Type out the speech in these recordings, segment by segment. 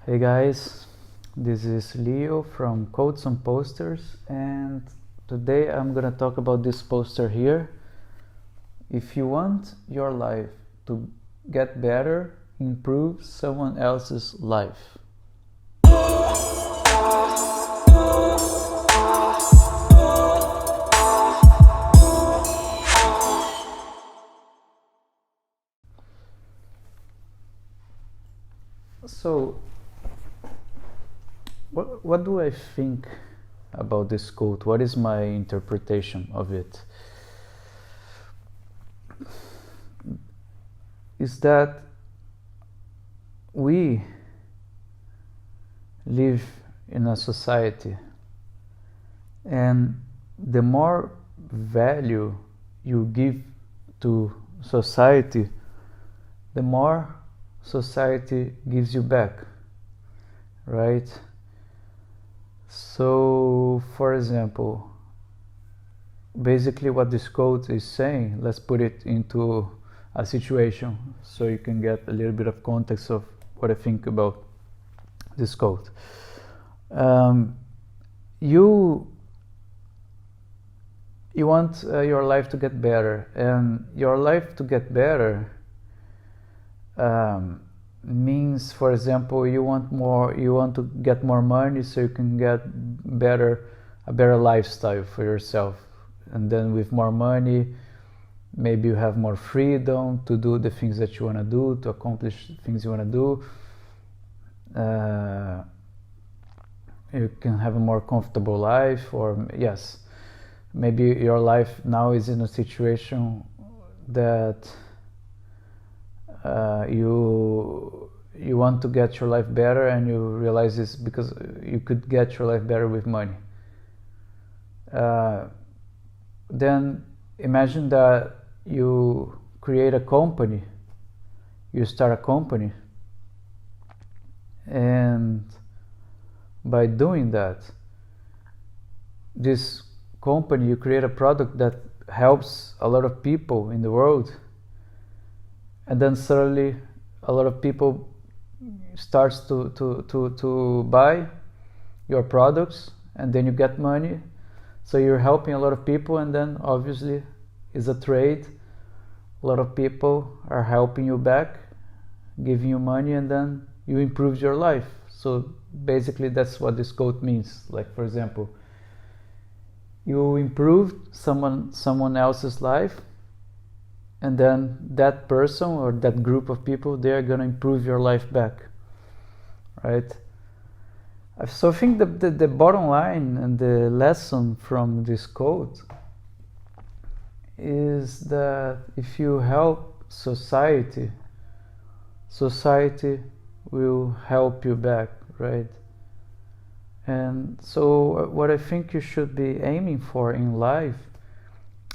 Hey guys, this is Leo from Codes on Posters, and today I'm gonna talk about this poster here. If you want your life to get better, improve someone else's life. So, what do I think about this quote? What is my interpretation of it? Is that we live in a society, and the more value you give to society, the more society gives you back, right? So, for example, basically what this quote is saying, let's put it into a situation so you can get a little bit of context of what I think about this quote. You want your life to get better, and your life to get better means, for example, you want to get more money so you can get a better lifestyle for yourself, and then with more money maybe you have more freedom to do the things that you want to do, to accomplish things you want to do. You can have a more comfortable life, or yes, maybe your life now is in a situation that you want to get your life better, and you realize this because you could get your life better with money. Then imagine that you create a company, you start a company, and by doing that, this company, you create a product that helps a lot of people in the world, and then suddenly a lot of people starts to buy your products, and then you get money, so you're helping a lot of people, and then obviously is a trade. A lot of people are helping you back, giving you money, and then you improve your life. So basically that's what this quote means. Like, for example, you improved someone else's life, and then that person or that group of people, they're gonna improve your life back, right? So I think the bottom line and the lesson from this quote is that if you help society, society will help you back, right? And so what I think you should be aiming for in life,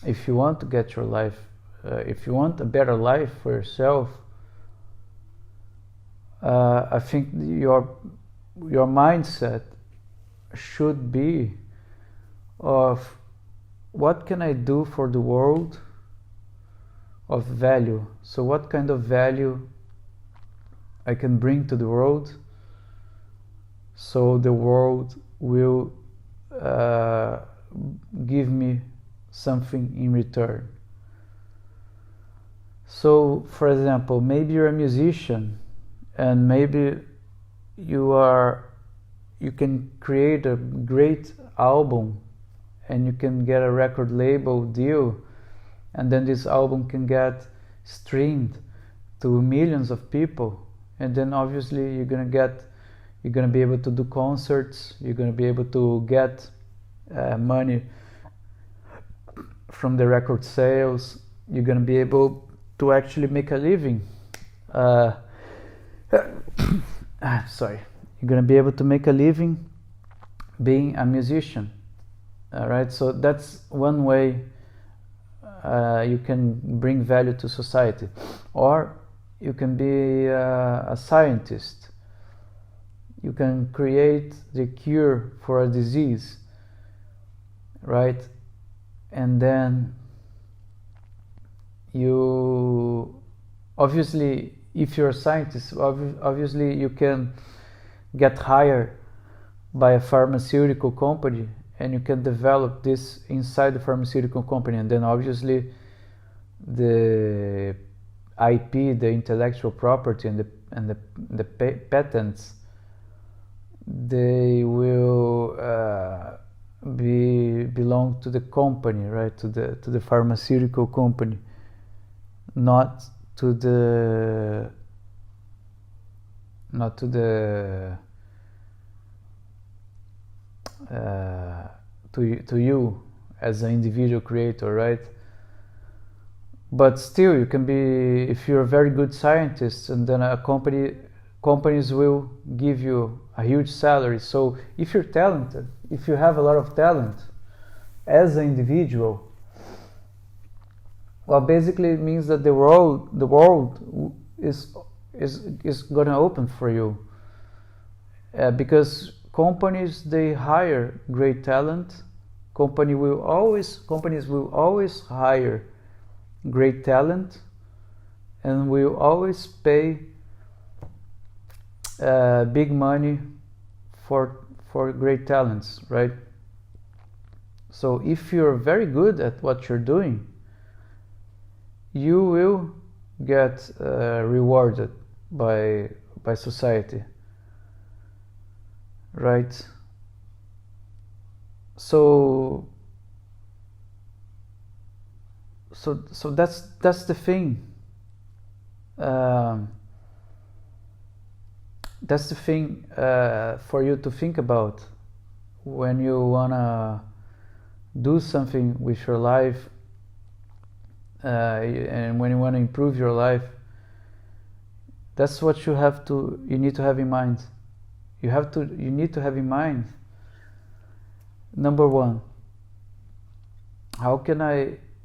if you want to get your life, if you want a better life for yourself, I think your mindset should be of what can I do for the world of value. So what kind of value I can bring to the world, so the world will give me something in return. So, for example, maybe you're a musician, and maybe you can create a great album, and you can get a record label deal, and then this album can get streamed to millions of people, and then obviously you're gonna be able to do concerts, you're gonna be able to get money from the record sales, you're gonna be able to actually make a living. Sorry, you're gonna be able to make a living being a musician. Alright, so that's one way you can bring value to society. Or you can be a scientist. You can create the cure for a disease, right? And then you obviously, if you're a scientist, obviously you can get hired by a pharmaceutical company, and you can develop this inside the pharmaceutical company, and then obviously the IP, the intellectual property, and the patents, they will belong to the company, right? To the pharmaceutical company, not to the to you as an individual creator, right? But still, you can be, if you're a very good scientist, and then companies will give you a huge salary. So if you're talented, if you have a lot of talent as an individual, well, basically it means that the world is gonna open for you, because companies, they hire great talent. Companies will always hire great talent, and will always pay big money for great talents, right? So if you're very good at what you're doing, you will get rewarded by society, right? So that's the thing. That's the thing for you to think about when you wanna do something with your life, and when you wanna improve your life. That's what you need to have in mind. You need to have in mind, number one,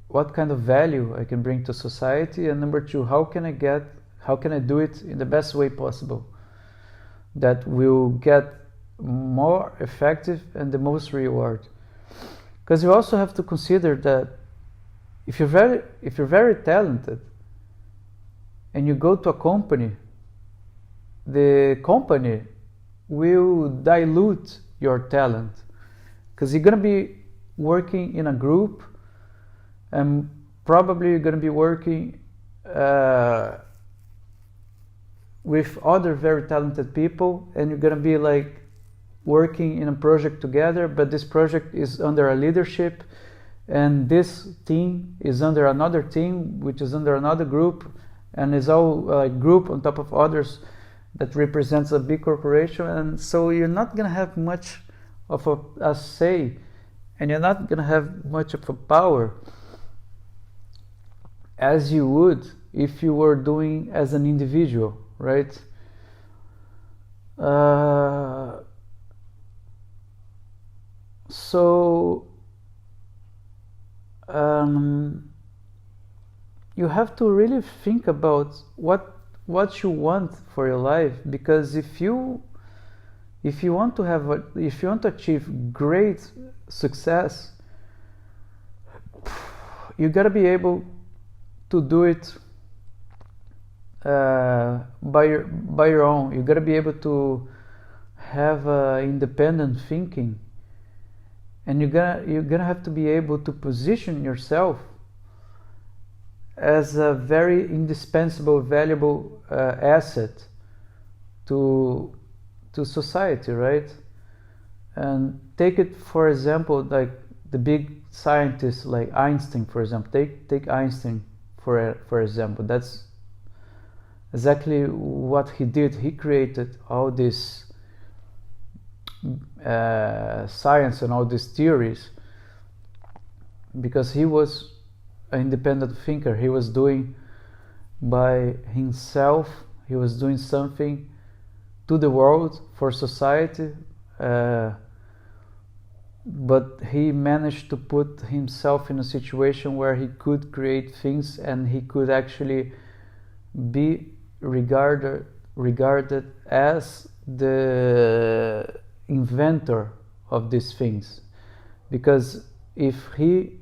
what kind of value I can bring to society, and number two, how can I do it in the best way possible that will get more effective and the most reward. Because you also have to consider that if you're very talented and you go to a company, the company will dilute your talent, because you're going to be working in a group, and probably you're going to be working with other very talented people, and you're going to be like working in a project together, but this project is under a leadership, and this team is under another team, which is under another group, and is all like group on top of others that represents a big corporation. And so you're not going to have much of a say, and you're not going to have much of a power as you would if you were doing as an individual, right? You have to really think about what you want for your life, because if you want to achieve great success, you got to be able to do it by your own. You got to be able to have independent thinking, and you're gonna have to be able to position yourself as a very indispensable, valuable asset to society, right? And take it, for example, like the big scientists like Einstein, for example. Take Einstein for example. That's exactly what he did. He created all this science and all these theories because he was an independent thinker. He was doing by himself, he was doing something to the world, for society, but he managed to put himself in a situation where he could create things, and he could actually be regarded as the inventor of these things. Because if he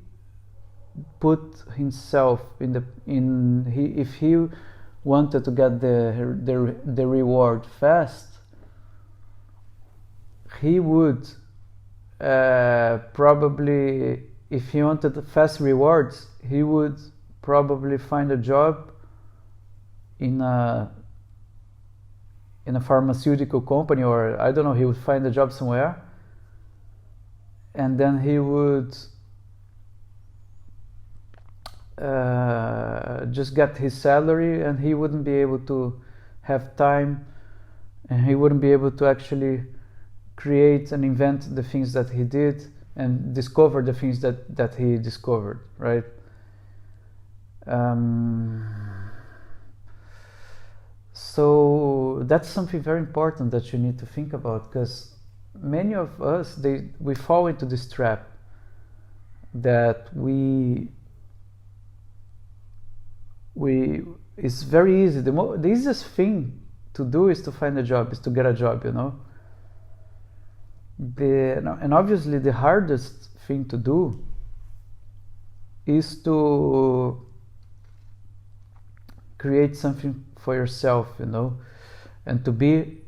put himself if he wanted to get the reward fast, he would probably, if he wanted fast rewards, he would probably find a job in a pharmaceutical company, or I don't know, he would find a job somewhere, and then he would just get his salary, and he wouldn't be able to have time, and he wouldn't be able to actually create and invent the things that he did and discover the things that he discovered, right? So that's something very important that you need to think about, because many of us, we fall into this trap that it's very easy. The easiest thing to do is to find a job, is to get a job, you know. And obviously the hardest thing to do is to create something for yourself, you know, and to be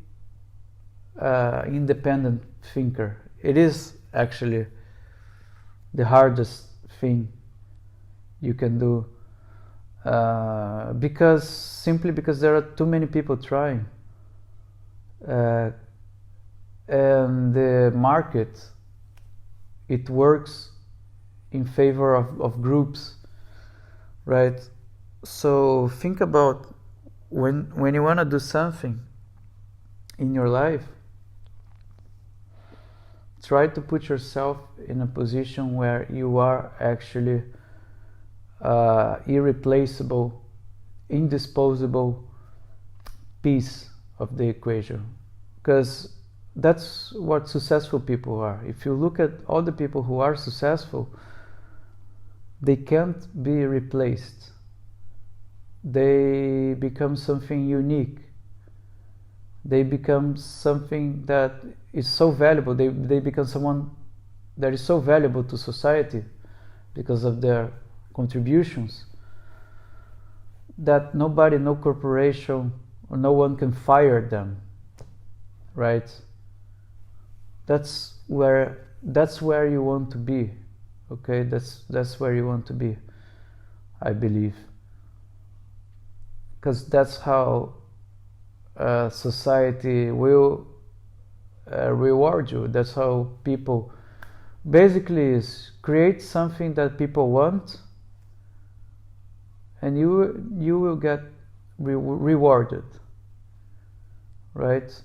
independent thinker. It is actually the hardest thing you can do, simply because there are too many people trying, and the market, it works in favor of groups, right? So think about when you want to do something in your life, try to put yourself in a position where you are actually irreplaceable, indisposable piece of the equation, because that's what successful people are. If you look at all the people who are successful, they can't be replaced. They become something unique. They become something that is so valuable. They become someone that is so valuable to society because of their contributions, that nobody, no corporation, or no one can fire them, right? That's where you want to be, okay? That's where you want to be, I believe, because that's how society will reward you. That's how people basically is create something that people want, and you will get rewarded, right?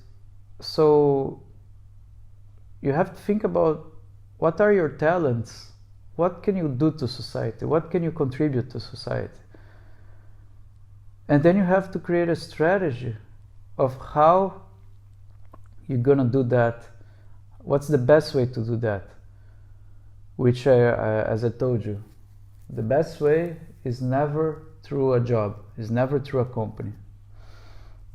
So you have to think about, what are your talents? What can you do to society? What can you contribute to society? And then you have to create a strategy of how you're gonna do that. What's the best way to do that? Which, as I told you, the best way is never through a job, is never through a company.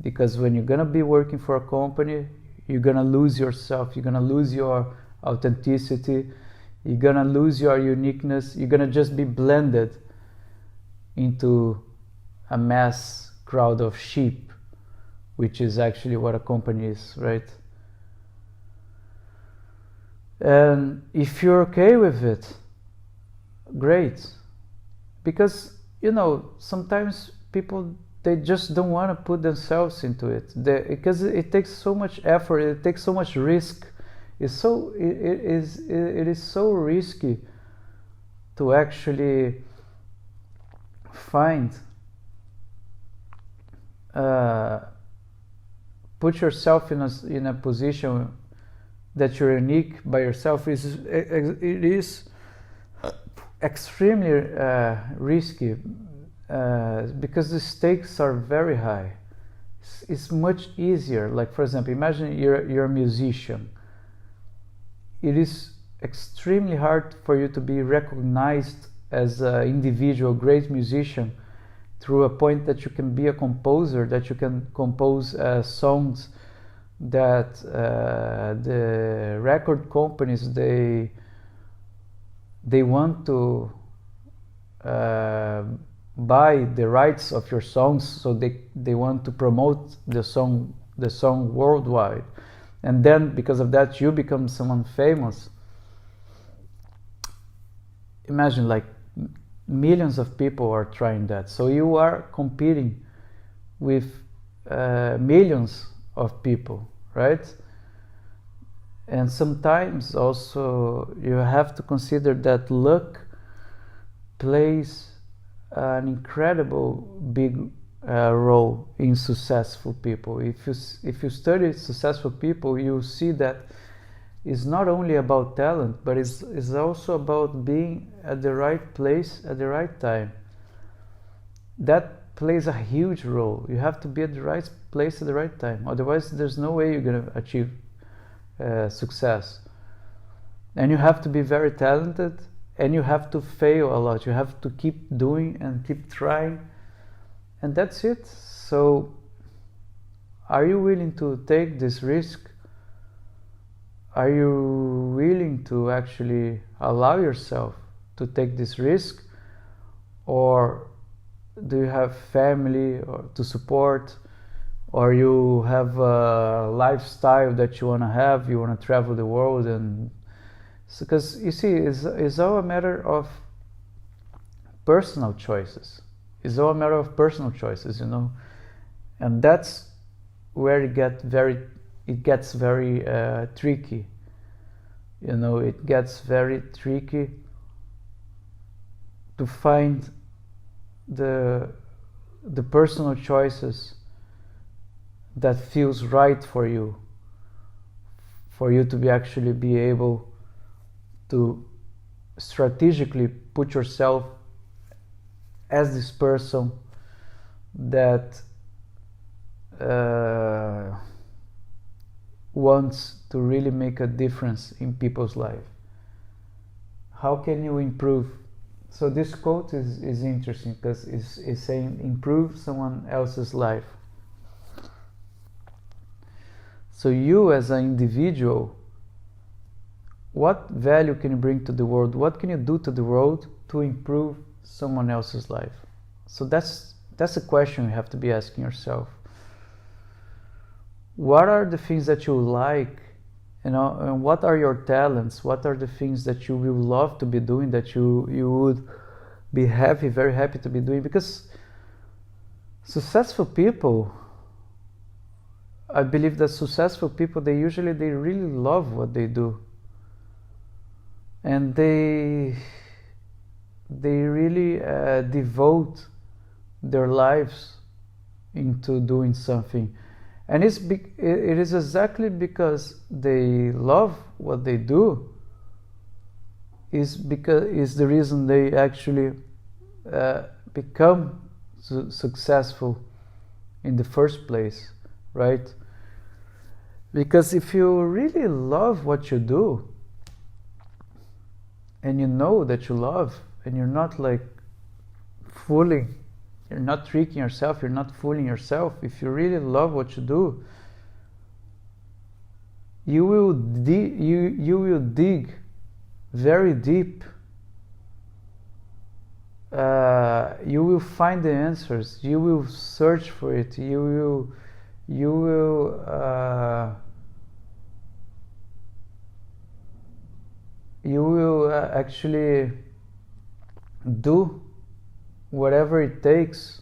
Because when you're gonna be working for a company, you're gonna lose yourself, you're gonna lose your authenticity, you're gonna lose your uniqueness, you're gonna just be blended into a mass crowd of sheep, which is actually what a company is, right? And if you're okay with it, great. Because, you know, sometimes people, they just don't want to put themselves into it, because it takes so much effort, it takes so much risk. It is so risky to actually find, put yourself in a position that you're unique by yourself. It is extremely risky, because the stakes are very high. It's much easier. Like, for example, imagine you're a musician. It is extremely hard for you to be recognized as an individual great musician through a point that you can be a composer, that you can compose songs that the record companies, they want to buy the rights of your songs, so they want to promote the song worldwide. and then because of that you become someone famous. Imagine, like, millions of people are trying that, so you are competing with millions of people, right? And sometimes also you have to consider that luck plays an incredible big role in successful people. If you study successful people, you see that it's not only about talent, but it's also about being at the right place at the right time. That plays a huge role. You have to be at the right place at the right time, otherwise there's no way you're going to achieve success. And you have to be very talented, and you have to fail a lot. You have to keep doing and keep trying, and that's it. So are you willing to take this risk? Are you willing to actually allow yourself to take this risk? Or do you have family or to support, or you have a lifestyle that you want to have, you want to travel the world? And because you see, it's all a matter of personal choices. It's all a matter of personal choices, you know, and that's where it gets very tricky. You know, it gets very tricky to find the personal choices that feels right for you to be actually be able to strategically put yourself as this person that wants to really make a difference in people's life. How can you improve? So this quote is interesting because it's saying improve someone else's life. So you as an individual, what value can you bring to the world? What can you do to the world to improve someone else's life? So that's a question you have to be asking yourself. What are the things that you like, you know, and what are your talents? What are the things that you will love to be doing, that you would be happy, very happy to be doing? Because successful people, I believe that successful people, they really love what they do, and they really devote their lives into doing something. And it is exactly because they love what they do is the reason they actually become successful in the first place, right? Because if you really love what you do, and you know that you love, and you're not like fooling, you're not tricking yourself, you're not fooling yourself. If you really love what you do, you will dig very deep. You will find the answers. You will search for it. You will actually do whatever it takes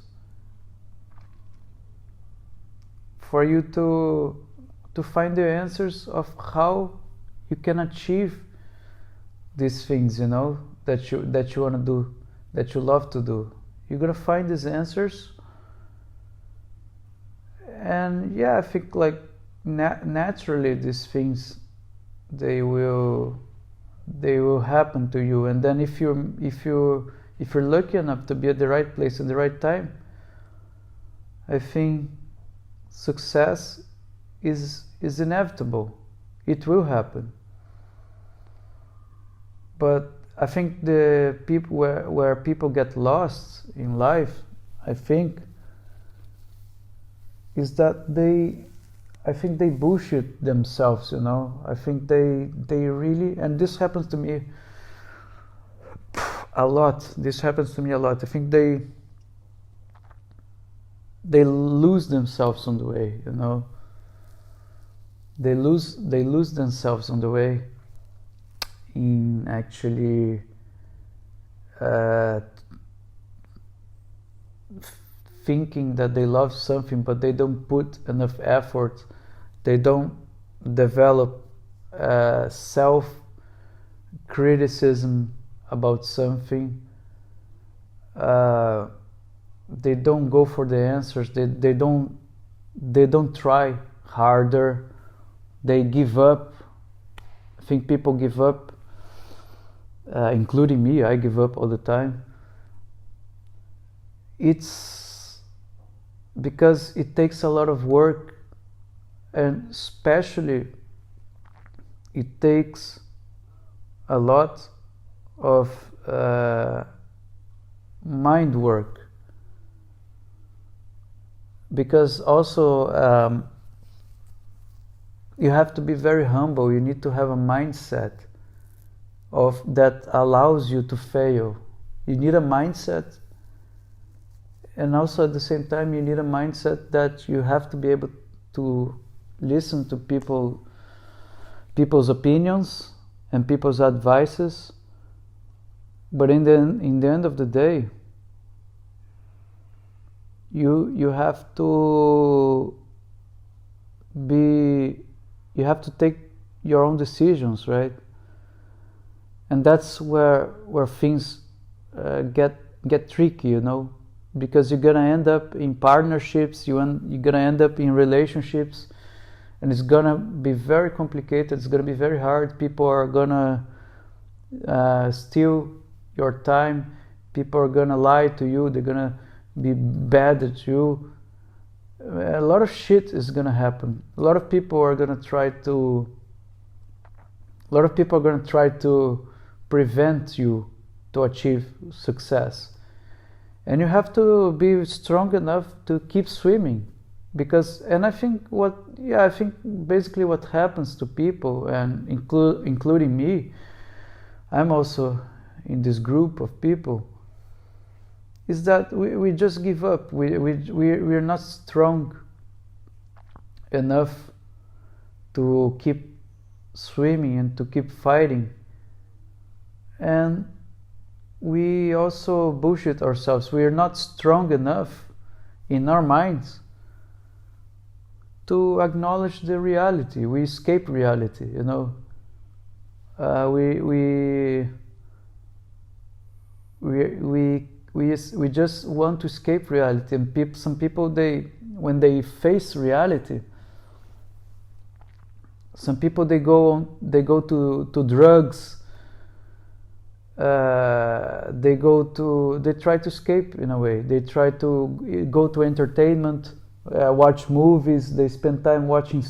for you to find the answers of how you can achieve these things, you know, that you want to do, that you love to do. You're gonna find these answers, and yeah, I think like naturally these things they will happen to you. And then if you're lucky enough to be at the right place at the right time, I think success is inevitable. It will happen. But I think the people where people get lost in life, I think, is that they bullshit themselves, you know. I think they really, and this happens to me a lot. I think they lose themselves on the way, you know. they lose themselves on the way in actually thinking that they love something, but they don't put enough effort. They don't develop self-criticism about something. They don't go for the answers. They don't try harder. They give up. I think people give up, including me. I give up all the time. It's because it takes a lot of work, and especially it takes a lot of mind work, because also you have to be very humble. You need to have a mindset of that allows you to fail. You need a mindset, and also at the same time you need a mindset that you have to be able to listen to people's opinions and people's advices, but in the end of the day, you have to take your own decisions, right? And that's where things get tricky, you know, because you're gonna end up in partnerships, you're gonna end up in relationships, and it's gonna be very complicated. It's gonna be very hard. People are gonna steal your time. People are gonna lie to you. They're gonna be bad at you. A lot of shit is gonna happen. A lot of people are gonna try to prevent you to achieve success, and you have to be strong enough to keep swimming. And I think basically what happens to people, and including me, I'm also in this group of people, is that we just give up. We're not strong enough to keep swimming and to keep fighting, and we also bullshit ourselves. We are not strong enough in our minds to acknowledge the reality. We escape reality, you know. We just want to escape reality, and some people, when they face reality, some people they go to drugs. They try to escape in a way. They try to go to entertainment, watch movies. They spend time watching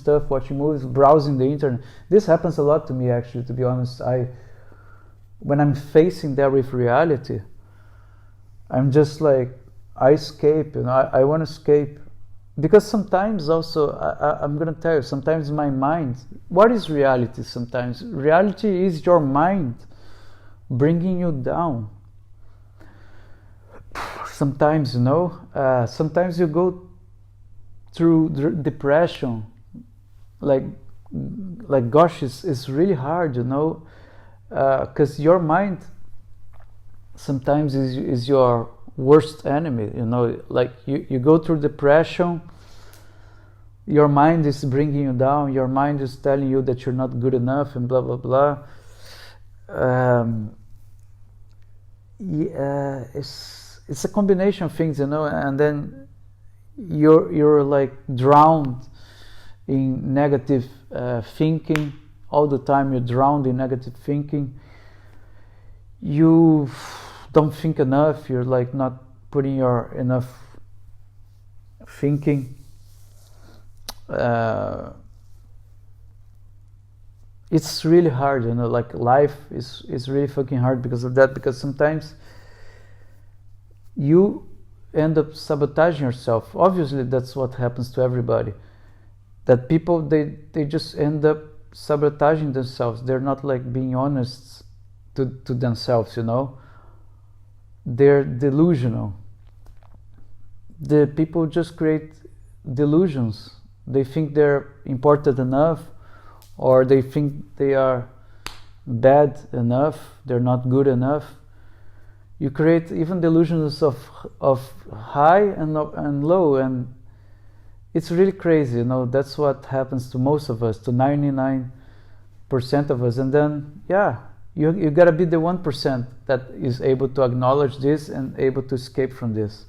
movies, browsing the internet. This happens a lot to me, actually, to be honest. When I'm facing that with reality, I'm just like, I escape, you know. I want to escape, because sometimes also I'm gonna tell you, sometimes my mind. What is reality? Sometimes reality is your mind bringing you down. Sometimes, you know, sometimes you go through depression, like gosh, it's really hard, you know, because your mind sometimes is your worst enemy, you know. Like you go through depression, your mind is bringing you down, your mind is telling you that you're not good enough, and blah blah blah. It's a combination of things, you know, and then you're like drowned in negative thinking all the time. You're drowned in negative thinking. You don't think enough. You're like not putting your enough thinking. It's really hard, you know. Like life is really fucking hard because of that. Because sometimes you end up sabotaging yourself. Obviously, that's what happens to everybody. That people they just end up sabotaging themselves. They're not like being honest to themselves, you know. They're delusional. The people just create delusions. They think they're important enough. or they think they are bad enough, they're not good enough. You create even delusions of high and low, and it's really crazy, you know. That's what happens to most of us, to 99% of us. And then, yeah, you gotta be the 1% that is able to acknowledge this and able to escape from this.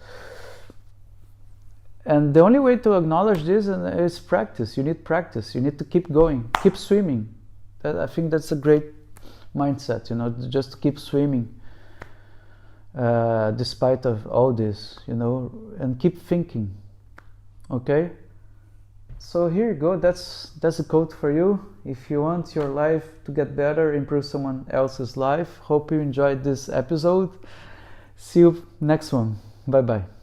And the only way to acknowledge this is practice. You need practice. You need to keep going, keep swimming. I think that's a great mindset, you know, just to keep swimming despite of all this, you know, and keep thinking. Okay, so here you go. That's a quote for you. If you want your life to get better, improve someone else's life. Hope you enjoyed this episode. See you next one. Bye bye.